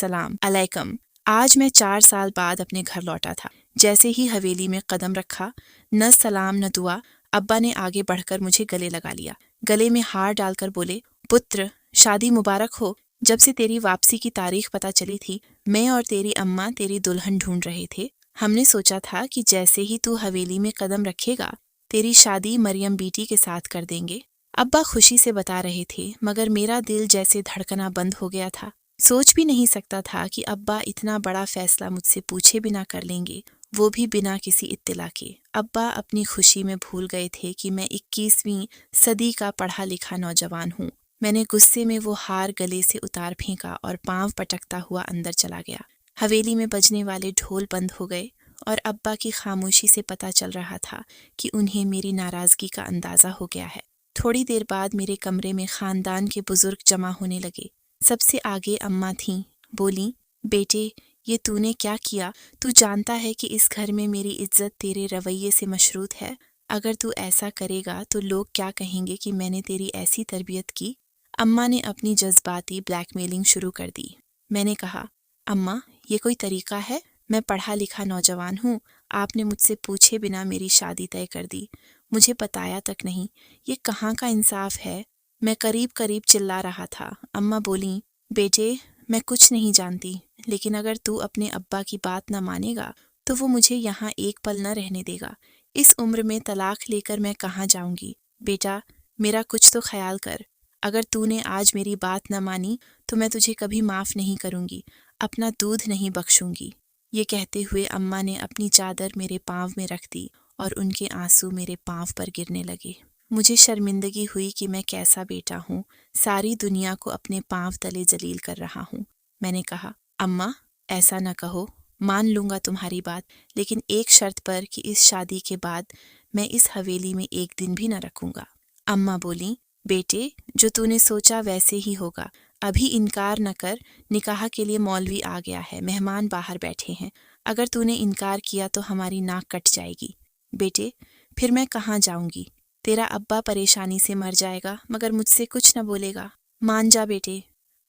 السلام علیکم۔ آج میں 4 سال بعد اپنے گھر لوٹا تھا۔ جیسے ہی حویلی میں قدم رکھا، نہ سلام نہ دعا، ابا نے آگے بڑھ کر مجھے گلے لگا لیا، گلے میں ہار ڈال کر بولے، پتر شادی مبارک ہو۔ جب سے تیری واپسی کی تاریخ پتہ چلی تھی، میں اور تیری اماں تیری دلہن ڈھونڈ رہے تھے۔ ہم نے سوچا تھا کہ جیسے ہی تو حویلی میں قدم رکھے گا، تیری شادی مریم بیٹی کے ساتھ کر دیں گے۔ ابا خوشی سے بتا رہے تھے، مگر میرا دل جیسے دھڑکنا بند ہو گیا تھا۔ سوچ بھی نہیں سکتا تھا کہ ابا اتنا بڑا فیصلہ مجھ سے پوچھے بنا کر لیں گے، وہ بھی بنا کسی اطلاع کے۔ ابا اپنی خوشی میں بھول گئے تھے کہ میں 21ویں صدی کا پڑھا لکھا نوجوان ہوں۔ میں نے غصے میں وہ ہار گلے سے اتار پھینکا اور پاؤں پٹکتا ہوا اندر چلا گیا۔ حویلی میں بجنے والے ڈھول بند ہو گئے اور ابا کی خاموشی سے پتہ چل رہا تھا کہ انہیں میری ناراضگی کا اندازہ ہو گیا ہے۔ تھوڑی دیر بعد میرے کمرے میں خاندان کے بزرگ جمع ہونے لگے۔ سب سے آگے اماں تھیں۔ بولیں، بیٹے یہ تو نے کیا کیا؟ تو جانتا ہے کہ اس گھر میں میری عزت تیرے رویے سے مشروط ہے۔ اگر تو ایسا کرے گا تو لوگ کیا کہیں گے کہ میں نے تیری ایسی تربیت کی؟ اماں نے اپنی جذباتی بلیک میلنگ شروع کر دی۔ میں نے کہا، اماں یہ کوئی طریقہ ہے؟ میں پڑھا لکھا نوجوان ہوں، آپ نے مجھ سے پوچھے بنا میری شادی طے کر دی، مجھے بتایا تک نہیں، یہ کہاں کا انصاف ہے؟ میں قریب چلا رہا تھا۔ اماں بولیں، بیٹے میں کچھ نہیں جانتی، لیکن اگر تو اپنے ابا کی بات نہ مانے گا تو وہ مجھے یہاں ایک پل نہ رہنے دے گا۔ اس عمر میں طلاق لے کر میں کہاں جاؤں گی؟ بیٹا میرا کچھ تو خیال کر، اگر تو نے آج میری بات نہ مانی تو میں تجھے کبھی معاف نہیں کروں گی، اپنا دودھ نہیں بخشوں گی۔ یہ کہتے ہوئے اماں نے اپنی چادر میرے پاؤں میں رکھ دی اور ان کے آنسو میرے پاؤں پر گرنے لگے۔ مجھے شرمندگی ہوئی کہ میں کیسا بیٹا ہوں، ساری دنیا کو اپنے پاؤں تلے ذلیل کر رہا ہوں۔ میں نے کہا، اماں ایسا نہ کہو، مان لوں گا تمہاری بات، لیکن ایک شرط پر کہ اس شادی کے بعد میں اس حویلی میں ایک دن بھی نہ رکھوں گا۔ اماں بولیں، بیٹے جو تو نے سوچا ویسے ہی ہوگا، ابھی انکار نہ کر، نکاح کے لیے مولوی آ گیا ہے، مہمان باہر بیٹھے ہیں، اگر تو نے انکار کیا تو ہماری ناک کٹ جائے گی۔ بیٹے پھر میں کہاں جاؤں گی؟ تیرا ابا پریشانی سے مر جائے گا مگر مجھ سے کچھ نہ بولے گا، مان جا بیٹے۔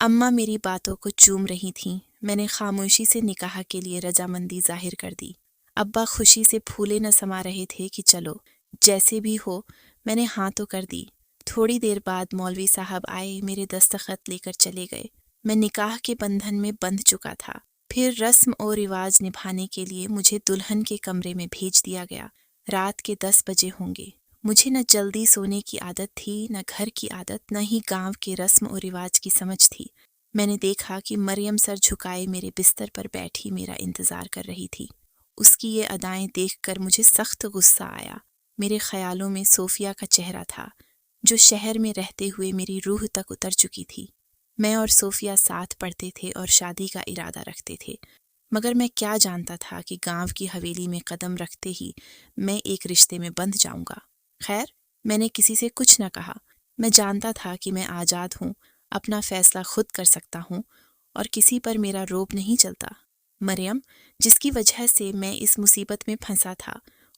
اماں میری باتوں کو چوم رہی تھیں۔ میں نے خاموشی سے نکاح کے لیے رضامندی ظاہر کر دی۔ ابا خوشی سے پھولے نہ سما رہے تھے کہ چلو جیسے بھی ہو۔ میں نے ہاں تو کر دی۔ تھوڑی دیر بعد مولوی صاحب آئے، میرے دستخط لے کر چلے گئے۔ میں نکاح کے بندھن میں بندھ چکا تھا۔ پھر رسم و رواج نبھانے کے لیے مجھے دلہن کے کمرے میں بھیج دیا گیا۔ رات کے 10 بجے ہوں گے۔ مجھے نہ جلدی سونے کی عادت تھی، نہ گھر کی عادت، نہ ہی گاؤں کے رسم و رواج کی سمجھ تھی۔ میں نے دیکھا کہ مریم سر جھکائے میرے بستر پر بیٹھی میرا انتظار کر رہی تھی۔ اس کی یہ ادائیں دیکھ کر مجھے سخت غصہ آیا۔ میرے خیالوں میں صوفیہ کا چہرہ تھا، جو شہر میں رہتے ہوئے میری روح تک اتر چکی تھی۔ میں اور صوفیہ ساتھ پڑھتے تھے اور شادی کا ارادہ رکھتے تھے، مگر میں کیا جانتا تھا کہ گاؤں کی حویلی میں قدم رکھتے ہی میں ایک رشتے میں بندھ جاؤں گا۔ خیر میں نے کسی سے کچھ نہ کہا۔ میں جانتا تھا کہ میں آزاد ہوں، اپنا فیصلہ خود کر سکتا ہوں اور کسی پر میرا روب نہیں چلتا۔ مریم جس کی وجہ سے میں اس مصیبت میں پھنسا تھا،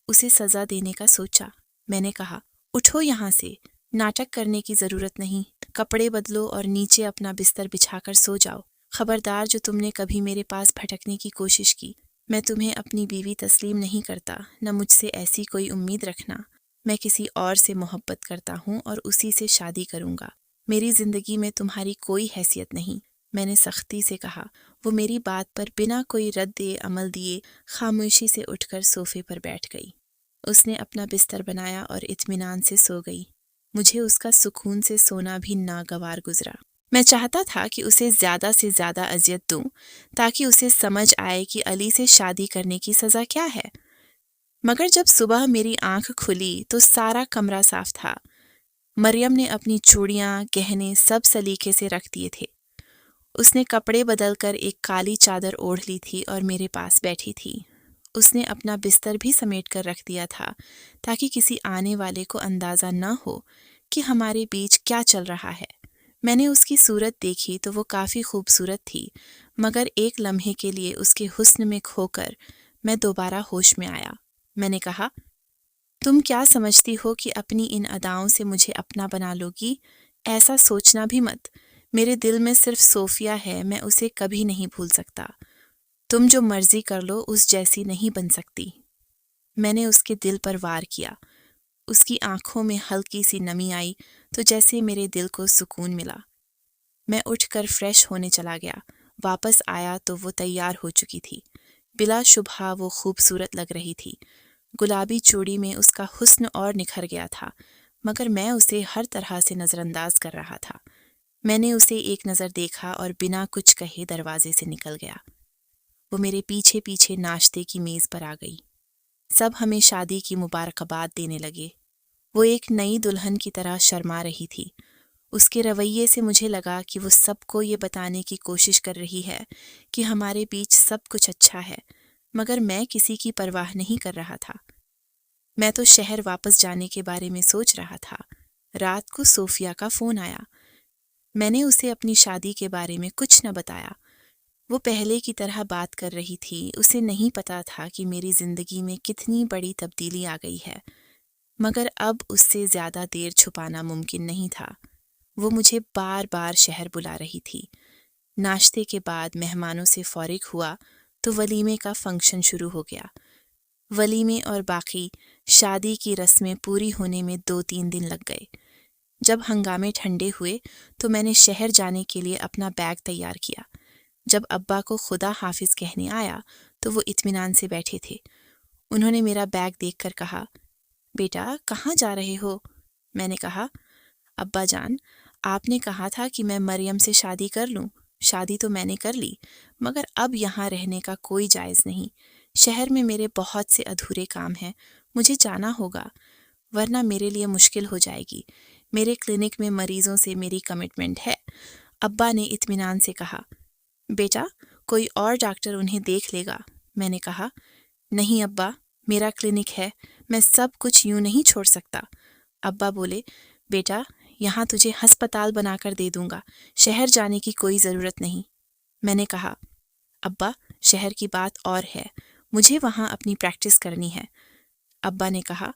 اسے سزا دینے کا سوچا۔ میں نے کہا، اٹھو یہاں سے، ناٹک کرنے کی ضرورت نہیں، کپڑے بدلو اور نیچے اپنا بستر بچھا کر سو جاؤ۔ خبردار جو تم نے کبھی میرے پاس بھٹکنے کی کوشش کی، میں تمہیں اپنی بیوی تسلیم نہیں کرتا، نہ مجھ سے ایسی کوئی امید رکھنا۔ میں کسی اور سے محبت کرتا ہوں اور اسی سے شادی کروں گا۔ میری زندگی میں تمہاری کوئی حیثیت نہیں۔ میں نے سختی سے کہا۔ وہ میری بات پر بنا کوئی رد عمل دیے خاموشی سے اٹھ کر صوفے پر بیٹھ گئی۔ اس نے اپنا بستر بنایا اور اطمینان سے سو گئی۔ مجھے اس کا سکون سے سونا بھی ناگوار گزرا۔ میں چاہتا تھا کہ اسے زیادہ سے زیادہ اذیت دوں تاکہ اسے سمجھ آئے کہ علی سے شادی کرنے کی سزا کیا ہے۔ مگر جب صبح میری آنکھ کھلی تو سارا کمرہ صاف تھا۔ مریم نے اپنی چوڑیاں، گہنے سب سلیقے سے رکھ دیے تھے۔ اس نے کپڑے بدل کر ایک کالی چادر اوڑھ لی تھی اور میرے پاس بیٹھی تھی۔ اس نے اپنا بستر بھی سمیٹ کر رکھ دیا تھا تاکہ کسی آنے والے کو اندازہ نہ ہو کہ ہمارے بیچ کیا چل رہا ہے۔ میں نے اس کی صورت دیکھی تو وہ کافی خوبصورت تھی، مگر ایک لمحے کے لیے اس کے حسن میں کھو کر میں دوبارہ ہوش میں آیا۔ میں نے کہا، تم کیا سمجھتی ہو کہ اپنی ان اداؤں سے مجھے اپنا بنا لو گی؟ ایسا سوچنا بھی مت۔ میرے دل میں صرف صوفیہ ہے، میں اسے کبھی نہیں بھول سکتا۔ تم جو مرضی کر لو اس جیسی نہیں بن سکتی۔ میں نے اس کے دل پر وار کیا۔ اس کی آنکھوں میں ہلکی سی نمی آئی تو جیسے میرے دل کو سکون ملا۔ میں اٹھ کر فریش ہونے چلا گیا۔ واپس آیا تو وہ تیار ہو چکی تھی۔ بلا شبہ وہ خوبصورت لگ رہی تھی۔ گلابی چوڑی میں اس کا حسن اور نکھر گیا تھا، مگر میں اسے ہر طرح سے نظر انداز کر رہا تھا۔ میں نے اسے ایک نظر دیکھا اور بنا کچھ کہے دروازے سے نکل گیا۔ وہ میرے پیچھے پیچھے ناشتے کی میز پر آ گئی۔ سب ہمیں شادی کی مبارکباد دینے لگے۔ وہ ایک نئی دلہن کی طرح شرما رہی تھی۔ اس کے رویے سے مجھے لگا کہ وہ سب کو یہ بتانے کی کوشش کر رہی ہے کہ ہمارے بیچ سب کچھ اچھا ہے، مگر میں کسی کی پرواہ نہیں کر رہا تھا۔ میں تو شہر واپس جانے کے بارے میں سوچ رہا تھا۔ رات کو صوفیہ کا فون آیا۔ میں نے اسے اپنی شادی کے بارے میں کچھ نہ بتایا۔ وہ پہلے کی طرح بات کر رہی تھی۔ اسے نہیں پتا تھا کہ میری زندگی میں کتنی بڑی تبدیلی آ گئی ہے، مگر اب اس سے زیادہ دیر چھپانا ممکن نہیں تھا۔ وہ مجھے بار بار شہر بلا رہی تھی۔ ناشتے کے بعد مہمانوں سے فارغ ہوا تو ولیمے کا فنکشن شروع ہو گیا۔ ولیمے اور باقی شادی کی رسمیں پوری ہونے میں 2-3 دن لگ گئے۔ جب ہنگامے ٹھنڈے ہوئے تو میں نے شہر جانے کے لیے اپنا بیگ تیار کیا۔ جب ابا کو خدا حافظ کہنے آیا تو وہ اطمینان سے بیٹھے تھے۔ انہوں نے میرا بیگ دیکھ کر کہا، بیٹا کہاں جا رہے ہو؟ میں نے کہا، ابا جان، آپ نے کہا تھا کہ میں مریم سے شادی کر لوں۔ شادی تو میں نے کر لی، مگر اب یہاں رہنے کا کوئی جائز نہیں۔ شہر میں میرے بہت سے ادھورے کام ہیں، مجھے جانا ہوگا، ورنہ میرے لیے مشکل ہو جائے گی۔ میرے کلینک میں مریضوں سے میری کمٹمنٹ ہے۔ ابا نے اطمینان سے کہا، بیٹا کوئی اور ڈاکٹر انہیں دیکھ لے گا۔ میں نے کہا، نہیں ابا، میرا کلینک ہے، میں سب کچھ یوں نہیں چھوڑ سکتا۔ ابا بولے، بیٹا یہاں تجھے ہسپتال بنا کر دے دوں گا، شہر جانے کی کوئی ضرورت نہیں۔ میں نے کہا، ابا شہر کی بات اور ہے، مجھے وہاں اپنی پریکٹس کرنی ہے۔ ابا نے کہا،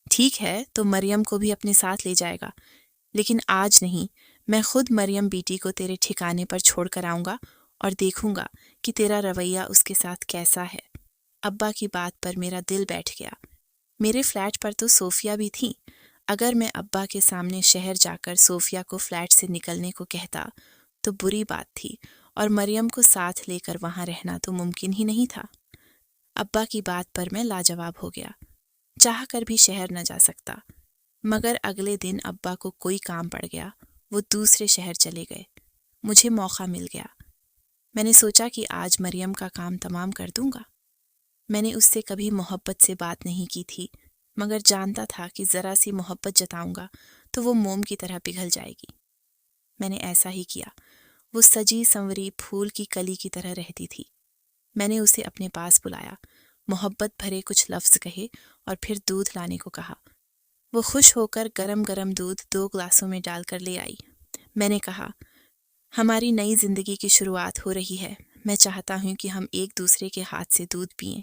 ٹھیک ہے تو مریم کو بھی اپنے ساتھ لے جائے گا، لیکن آج نہیں، میں خود مریم بیٹی کو تیرے ٹھکانے پر چھوڑ کر آؤں گا اور دیکھوں گا کہ تیرا رویہ اس کے ساتھ کیسا ہے۔ ابا کی بات پر میرا دل بیٹھ گیا۔ میرے فلیٹ پر تو صوفیہ بھی تھی۔ اگر میں ابا کے سامنے شہر جا کر صوفیہ کو فلیٹ سے نکلنے کو کہتا تو بری بات تھی، اور مریم کو ساتھ لے کر وہاں رہنا تو ممکن ہی نہیں تھا۔ ابا کی بات پر میں لاجواب ہو گیا۔ چاہ کر بھی شہر نہ جا سکتا۔ مگر اگلے دن ابا کو کوئی کام پڑ گیا، وہ دوسرے شہر چلے گئے۔ مجھے موقع مل گیا۔ میں نے سوچا کہ آج مریم کا کام تمام کر دوں گا۔ میں نے اس سے کبھی محبت سے بات نہیں کی تھی، مگر جانتا تھا کہ ذرا سی محبت جتاؤں گا تو وہ موم کی طرح پگھل جائے گی۔ میں نے ایسا ہی کیا۔ وہ سجی سنوری پھول کی کلی کی طرح رہتی تھی۔ میں نے اسے اپنے پاس بلایا، محبت بھرے کچھ لفظ کہے اور پھر دودھ لانے کو کہا۔ وہ خوش ہو کر گرم گرم دودھ 2 گلاسوں میں ڈال کر لے آئی۔ میں نے کہا، ہماری نئی زندگی کی شروعات ہو رہی ہے، میں چاہتا ہوں کہ ہم ایک دوسرے کے ہاتھ سے دودھ پئیں۔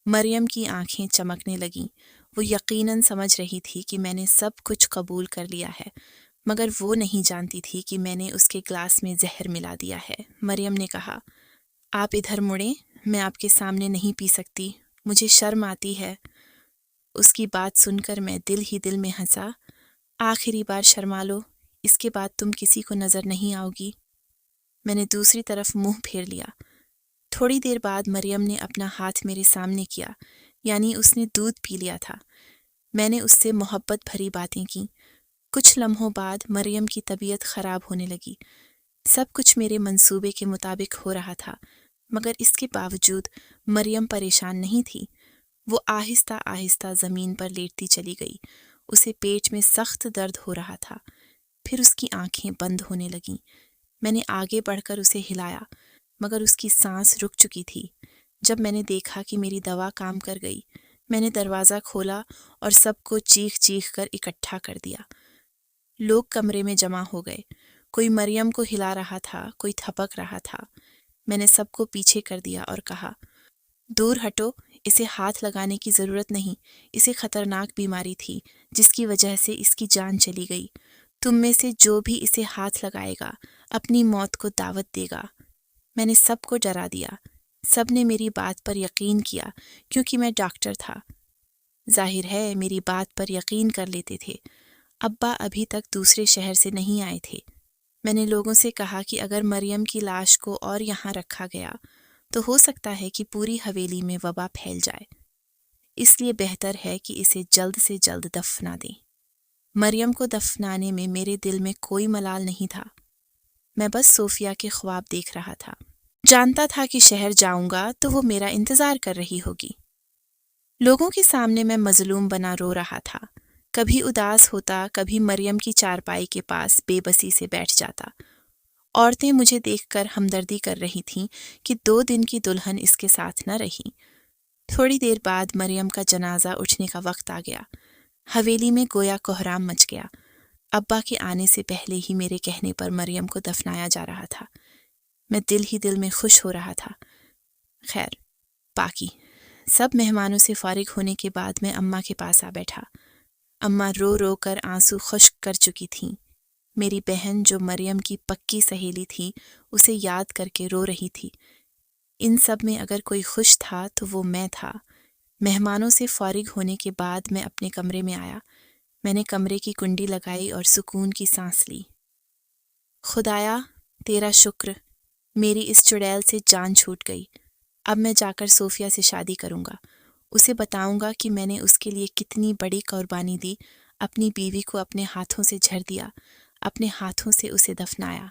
مریم کی آنکھیں چمکنے لگیں۔ وہ یقیناً سمجھ رہی تھی کہ میں نے سب کچھ قبول کر لیا ہے، مگر وہ نہیں جانتی تھی کہ میں نے اس کے گلاس میں زہر ملا دیا ہے۔ مریم نے کہا، آپ ادھر مڑیں، میں آپ کے سامنے نہیں پی سکتی، مجھے شرم آتی ہے۔ اس کی بات سن کر میں دل ہی دل میں ہنسا۔ آخری بار شرما لو، اس کے بعد تم کسی کو نظر نہیں آؤ گی۔ میں نے دوسری طرف منہ پھیر لیا۔ تھوڑی دیر بعد مریم نے اپنا ہاتھ میرے سامنے کیا، یعنی اس نے دودھ پی لیا تھا۔ میں نے اس سے محبت بھری باتیں کیں۔ کچھ لمحوں بعد مریم کی طبیعت خراب ہونے لگی۔ سب کچھ میرے منصوبے کے مطابق ہو رہا تھا، مگر اس کے باوجود مریم پریشان نہیں تھی۔ وہ آہستہ آہستہ زمین پر لیٹتی چلی گئی۔ اسے پیٹ میں سخت درد ہو رہا تھا۔ پھر اس کی آنکھیں بند ہونے لگیں۔ میں نے آگے بڑھ کر اسے ہلایا، مگر اس کی سانس رک چکی تھی۔ جب میں نے دیکھا کہ میری دوا کام کر گئی، میں نے دروازہ کھولا اور سب کو چیخ چیخ کر اکٹھا کر دیا۔ لوگ کمرے میں جمع ہو گئے۔ کوئی مریم کو ہلا رہا تھا، کوئی تھپک رہا تھا۔ میں نے سب کو پیچھے کر دیا اور کہا، دور ہٹو، اسے ہاتھ لگانے کی ضرورت نہیں، اسے خطرناک بیماری تھی جس کی وجہ سے اس کی جان چلی گئی۔ تم میں سے جو بھی اسے ہاتھ لگائے گا اپنی موت کو دعوت دے گا۔ میں نے سب کو ڈرا دیا۔ سب نے میری بات پر یقین کیا کیونکہ میں ڈاکٹر تھا۔ ظاہر ہے میری بات پر یقین کر لیتے تھے۔ ابا ابھی تک دوسرے شہر سے نہیں آئے تھے۔ میں نے لوگوں سے کہا کہ اگر مریم کی لاش کو اور یہاں رکھا گیا تو ہو سکتا ہے کہ پوری حویلی میں وبا پھیل جائے، اس لیے بہتر ہے کہ اسے جلد سے جلد دفنا دیں۔ مریم کو دفنانے میں میرے دل میں کوئی ملال نہیں تھا۔ میں بس صوفیہ کے خواب دیکھ رہا تھا۔ جانتا تھا کہ شہر جاؤں گا تو وہ میرا انتظار کر رہی ہوگی۔ لوگوں کے سامنے میں مظلوم بنا رو رہا تھا۔ کبھی اداس ہوتا، کبھی مریم کی چارپائی کے پاس بے بسی سے بیٹھ جاتا۔ عورتیں مجھے دیکھ کر ہمدردی کر رہی تھیں کہ 2 دن کی دلہن اس کے ساتھ نہ رہی۔ تھوڑی دیر بعد مریم کا جنازہ اٹھنے کا وقت آ گیا۔ حویلی میں گویا کوہرام مچ گیا۔ ابا کے آنے سے پہلے ہی میرے کہنے پر مریم کو دفنایا جا رہا تھا۔ میں دل ہی دل میں خوش ہو رہا تھا۔ خیر، باقی سب مہمانوں سے فارغ ہونے کے بعد میں اماں کے پاس آ بیٹھا۔ اماں رو رو کر آنسو خشک کر چکی تھیں۔ میری بہن جو مریم کی پکی سہیلی تھی اسے یاد کر کے رو رہی تھی۔ ان سب میں اگر کوئی خوش تھا تو وہ میں تھا۔ مہمانوں سے فارغ ہونے کے بعد میں اپنے کمرے میں آیا۔ میں نے کمرے کی کنڈی لگائی اور سکون کی سانس لی۔ خدایا تیرا شکر، میری اس چڑیل سے جان چھوٹ گئی۔ اب میں جا کر صوفیہ سے شادی کروں گا۔ اسے بتاؤں گا کہ میں نے اس کے لیے کتنی بڑی قربانی دی، اپنی بیوی کو اپنے ہاتھوں سے جھڑ دیا، اپنے ہاتھوں سے اسے دفنایا۔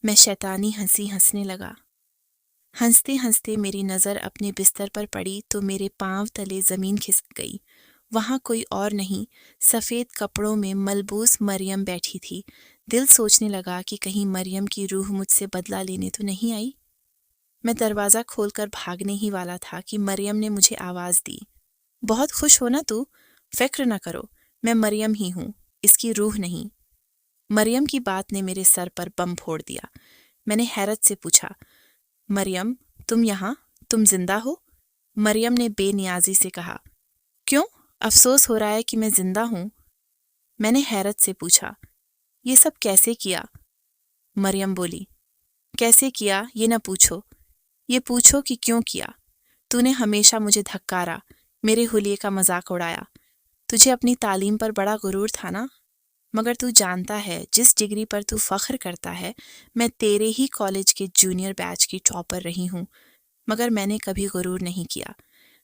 میں شیطانی ہنسی ہنسنے لگا۔ ہنستے ہنستے میری نظر اپنے بستر پر پڑی تو میرے پاؤں تلے زمین کھسک گئی۔ وہاں کوئی اور نہیں، سفید کپڑوں میں ملبوس مریم بیٹھی تھی۔ دل سوچنے لگا کہ کہیں مریم کی روح مجھ سے بدلہ لینے تو نہیں آئی۔ میں دروازہ کھول کر بھاگنے ہی والا تھا کہ مریم نے مجھے آواز دی، بہت خوش ہو نا تو؟ فکر نہ کرو، میں مریم ہی ہوں، اس کی روح نہیں۔ مریم کی بات نے میرے سر پر بم پھوڑ دیا۔ میں نے حیرت سے پوچھا، مریم تم یہاں، تم زندہ ہو؟ مریم نے بے نیازی سے کہا، کیوں؟ افسوس ہو رہا ہے کہ میں زندہ ہوں؟ میں نے حیرت سے پوچھا، یہ سب کیسے کیا؟ مریم بولی، کیسے کیا یہ نہ پوچھو، یہ پوچھو کہ کیوں کیا۔ تو نے ہمیشہ مجھے دھکارا، میرے حلیے کا مذاق اڑایا۔ تجھے اپنی تعلیم پر بڑا غرور تھا نا؟ مگر تو جانتا ہے جس ڈگری پر تو فخر کرتا ہے، میں تیرے ہی کالج کے جونیئر بیچ کی ٹاپر رہی ہوں۔ مگر میں نے کبھی غرور نہیں کیا۔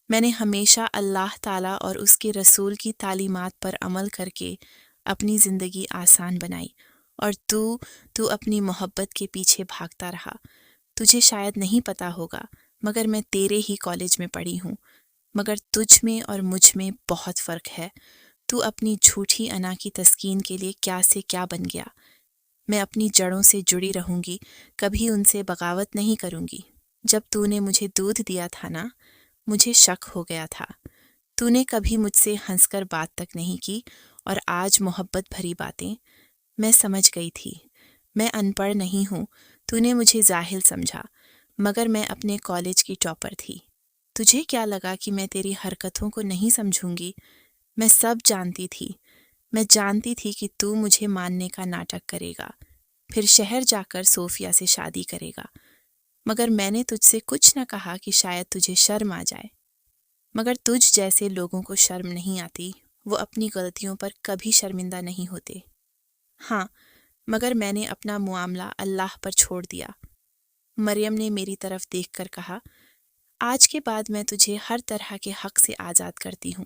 میں نے ہمیشہ اللہ تعالیٰ اور اس کے رسول کی تعلیمات پر عمل کر کے اپنی زندگی آسان بنائی، اور تو اپنی محبت کے پیچھے بھاگتا رہا۔ تجھے شاید نہیں پتا ہوگا مگر میں تیرے ہی کالج میں پڑھی ہوں، مگر تجھ میں اور مجھ میں بہت فرق ہے۔ تو اپنی جھوٹی انا کی تسکین کے لیے کیا سے کیا بن گیا۔ میں اپنی جڑوں سے جڑی رہوں گی، کبھی ان سے بغاوت نہیں کروں گی۔ جب تو نے مجھے دودھ دیا تھا نا، مجھے شک ہو گیا تھا۔ تو نے کبھی مجھ سے ہنس کر بات تک نہیں کی، اور آج محبت بھری باتیں۔ میں سمجھ گئی تھی، میں ان پڑھ نہیں ہوں، تو نے مجھے جاہل سمجھا، مگر میں اپنے کالج کی ٹاپر تھی۔ تجھے کیا لگا کہ میں تیری حرکتوں کو نہیں سمجھوں گی؟ میں سب جانتی تھی۔ میں جانتی تھی کہ تو مجھے ماننے کا ناٹک کرے گا، پھر شہر جا کر صوفیہ سے شادی کرے گا۔ مگر میں نے تجھ سے کچھ نہ کہا کہ شاید تجھے شرم آ جائے۔ مگر تجھ جیسے لوگوں کو شرم نہیں آتی، وہ اپنی غلطیوں پر کبھی شرمندہ نہیں ہوتے۔ ہاں، مگر میں نے اپنا معاملہ اللہ پر چھوڑ دیا۔ مریم نے میری طرف دیکھ کر کہا، آج کے بعد میں تجھے ہر طرح کے حق سے آزاد کرتی ہوں۔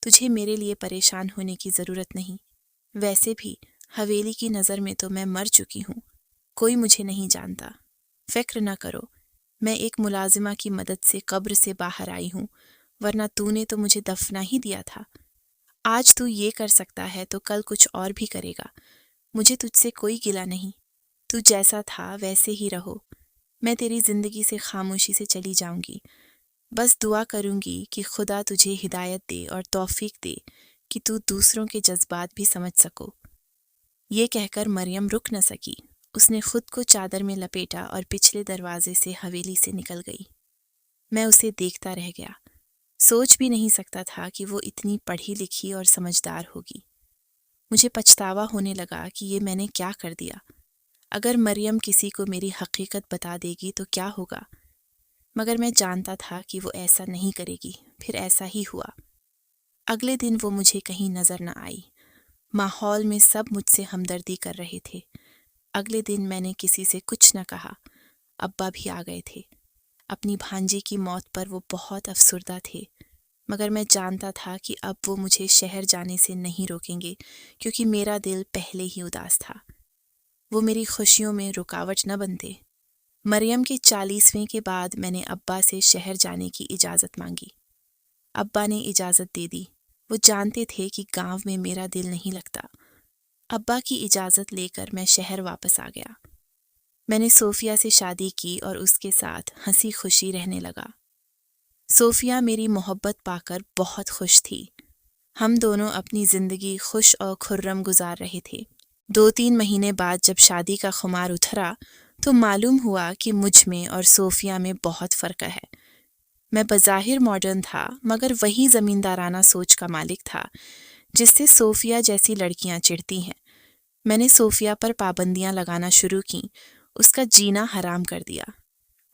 تجھے میرے لیے پریشان ہونے کی ضرورت نہیں۔ ویسے بھی حویلی کی نظر میں تو میں مر چکی ہوں، کوئی مجھے نہیں جانتا۔ فکر نہ کرو، میں ایک ملازمہ کی مدد سے قبر سے باہر آئی ہوں، ورنہ تو نے تو مجھے دفنا ہی دیا تھا۔ آج تو یہ کر سکتا ہے تو کل کچھ اور بھی کرے گا۔ مجھے تجھ سے کوئی گلہ نہیں، تو جیسا تھا ویسے ہی رہو۔ میں تیری زندگی سے خاموشی سے چلی جاؤں گی، بس دعا کروں گی کہ خدا تجھے ہدایت دے اور توفیق دے کہ تو دوسروں کے جذبات بھی سمجھ سکو۔ یہ کہہ کر مریم رک نہ سکی۔ اس نے خود کو چادر میں لپیٹا اور پچھلے دروازے سے حویلی سے نکل گئی۔ میں اسے دیکھتا رہ گیا۔ سوچ بھی نہیں سکتا تھا کہ وہ اتنی پڑھی لکھی اور سمجھدار ہوگی۔ مجھے پچھتاوا ہونے لگا کہ یہ میں نے کیا کر دیا۔ اگر مریم کسی کو میری حقیقت بتا دے گی تو کیا ہوگا؟ مگر میں جانتا تھا کہ وہ ایسا نہیں کرے گی۔ پھر ایسا ہی ہوا۔ اگلے دن وہ مجھے کہیں نظر نہ آئی۔ ماحول میں سب مجھ سے ہمدردی کر رہے تھے۔ اگلے دن میں نے کسی سے کچھ نہ کہا۔ ابا بھی آ گئے تھے۔ اپنی بھانجی کی موت پر وہ بہت افسردہ تھے، مگر میں جانتا تھا کہ اب وہ مجھے شہر جانے سے نہیں روکیں گے، کیونکہ میرا دل پہلے ہی اداس تھا۔ وہ میری خوشیوں میں رکاوٹ نہ بنتے۔ مریم کے 40ویں کے بعد میں نے ابا سے شہر جانے کی اجازت مانگی۔ ابا نے اجازت دے دی۔ وہ جانتے تھے کہ گاؤں میں میرا دل نہیں لگتا۔ ابا کی اجازت لے کر میں شہر واپس آ گیا۔ میں نے صوفیہ سے شادی کی اور اس کے ساتھ ہنسی خوشی رہنے لگا۔ صوفیہ میری محبت پا کر بہت خوش تھی۔ ہم دونوں اپنی زندگی خوش اور خرم گزار رہے تھے۔ 2-3 مہینے بعد جب شادی کا خمار اترا تو معلوم ہوا کہ مجھ میں اور صوفیہ میں بہت فرق ہے۔ میں بظاہر ماڈرن تھا، مگر وہی زمیندارانہ سوچ کا مالک تھا جس سے صوفیہ جیسی لڑکیاں چڑھتی ہیں۔ میں نے صوفیہ پر پابندیاں لگانا شروع کیں، اس کا جینا حرام کر دیا۔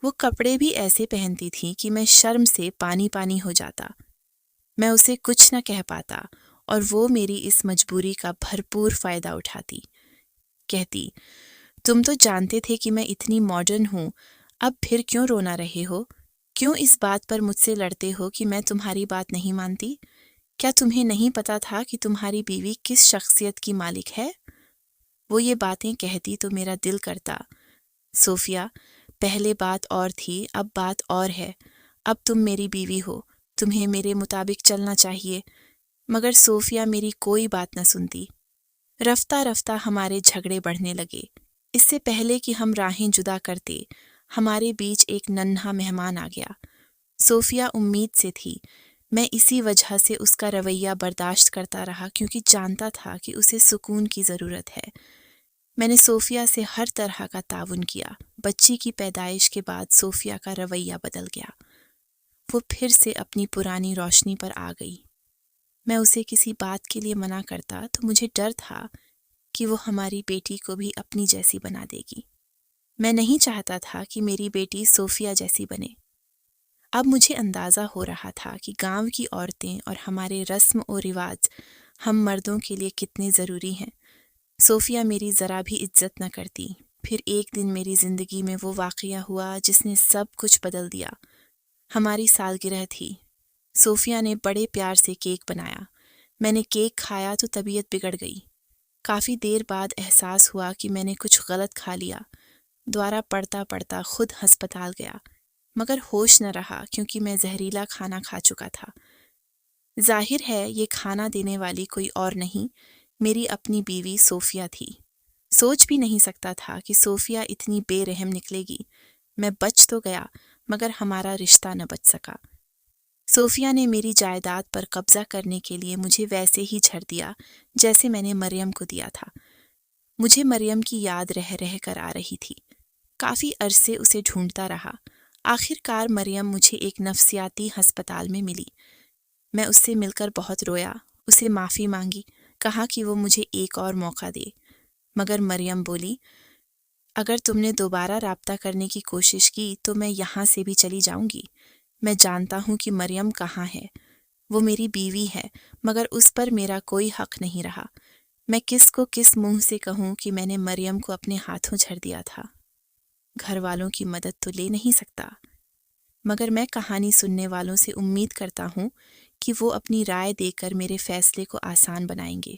وہ کپڑے بھی ایسے پہنتی تھی کہ میں شرم سے پانی پانی ہو جاتا۔ میں اسے کچھ نہ کہہ پاتا اور وہ میری اس مجبوری کا بھرپور فائدہ اٹھاتی۔ کہتی، تم تو جانتے تھے کہ میں اتنی ماڈرن ہوں، اب پھر کیوں رونا رہے ہو؟ کیوں اس بات پر مجھ سے لڑتے ہو کہ میں تمہاری بات نہیں مانتی؟ کیا تمہیں نہیں پتا تھا کہ تمہاری بیوی کس شخصیت کی مالک ہے؟ وہ یہ باتیں کہتی تو میرا دل کرتا، صوفیہ، پہلے بات اور تھی، اب بات اور ہے۔ اب تم میری بیوی ہو، تمہیں میرے مطابق چلنا چاہیے۔ مگر صوفیہ میری کوئی بات نہ سنتی۔ رفتہ رفتہ ہمارے جھگڑے بڑھنے لگے۔ اس سے پہلے کہ ہم راہیں جدا کرتے، ہمارے بیچ ایک ننھا مہمان آ گیا۔ صوفیہ امید سے تھی۔ میں اسی وجہ سے اس کا رویہ برداشت کرتا رہا، کیونکہ جانتا تھا کہ اسے سکون کی ضرورت ہے۔ میں نے صوفیہ سے ہر طرح کا تعاون کیا۔ بچی کی پیدائش کے بعد صوفیہ کا رویہ بدل گیا۔ وہ پھر سے اپنی پرانی روشنی پر آ گئی۔ میں اسے کسی بات کے لیے منع کرتا تو مجھے ڈر تھا کہ وہ ہماری بیٹی کو بھی اپنی جیسی بنا دے گی۔ میں نہیں چاہتا تھا کہ میری بیٹی صوفیہ جیسی بنے۔ اب مجھے اندازہ ہو رہا تھا کہ گاؤں کی عورتیں اور ہمارے رسم و رواج ہم مردوں کے لیے کتنے ضروری ہیں۔ صوفیہ میری ذرا بھی عزت نہ کرتی۔ پھر ایک دن میری زندگی میں وہ واقعہ ہوا جس نے سب کچھ بدل دیا۔ ہماری سالگرہ تھی۔ صوفیہ نے بڑے پیار سے کیک بنایا۔ میں نے کیک کھایا تو طبیعت بگڑ گئی۔ کافی دیر بعد احساس ہوا کہ میں نے کچھ غلط کھا لیا۔ دوبارہ پڑھتا پڑھتا خود ہسپتال گیا، مگر ہوش نہ رہا کیونکہ میں زہریلا کھانا کھا چکا تھا۔ ظاہر ہے یہ کھانا دینے والی کوئی اور نہیں، میری اپنی بیوی صوفیہ تھی۔ سوچ بھی نہیں سکتا تھا کہ صوفیہ اتنی بے رحم نکلے گی۔ میں بچ تو گیا، مگر ہمارا رشتہ نہ بچ سکا۔ صوفیہ نے میری جائیداد پر قبضہ کرنے کے لیے مجھے ویسے ہی چھڑ دیا جیسے میں نے مریم کو دیا تھا۔ مجھے مریم کی یاد رہ رہ کر آ رہی تھی۔ کافی عرصے اسے ڈھونڈتا رہا۔ آخر کار مریم مجھے ایک نفسیاتی ہسپتال میں ملی۔ میں اس سے مل کر بہت رویا، اسے معافی مانگی، کہا کہ وہ مجھے ایک اور موقع دے۔ مگر مریم بولی، اگر تم نے دوبارہ رابطہ کرنے کی کوشش کی تو میں یہاں سے بھی چلی جاؤں گی۔ میں جانتا ہوں کہ مریم کہاں ہے۔ وہ میری بیوی ہے، مگر اس پر میرا کوئی حق نہیں رہا۔ میں کس کو کس منہ سے کہوں کہ میں نے مریم کو اپنے ہاتھوں جھڑ دیا تھا۔ گھر والوں کی مدد تو لے نہیں سکتا، مگر میں کہانی سننے والوں سے امید کرتا ہوں کہ وہ اپنی رائے دے کر میرے فیصلے کو آسان بنائیں گے۔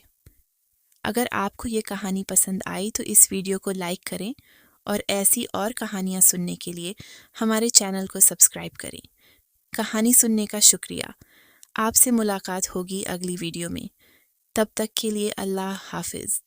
اگر آپ کو یہ کہانی پسند آئی تو اس ویڈیو کو لائک کریں اور ایسی اور کہانیاں سننے کے لیے ہمارے چینل کو سبسکرائب کریں۔ کہانی سننے کا شکریہ۔ آپ سے ملاقات ہوگی اگلی ویڈیو میں۔ تب تک کے لیے اللہ حافظ۔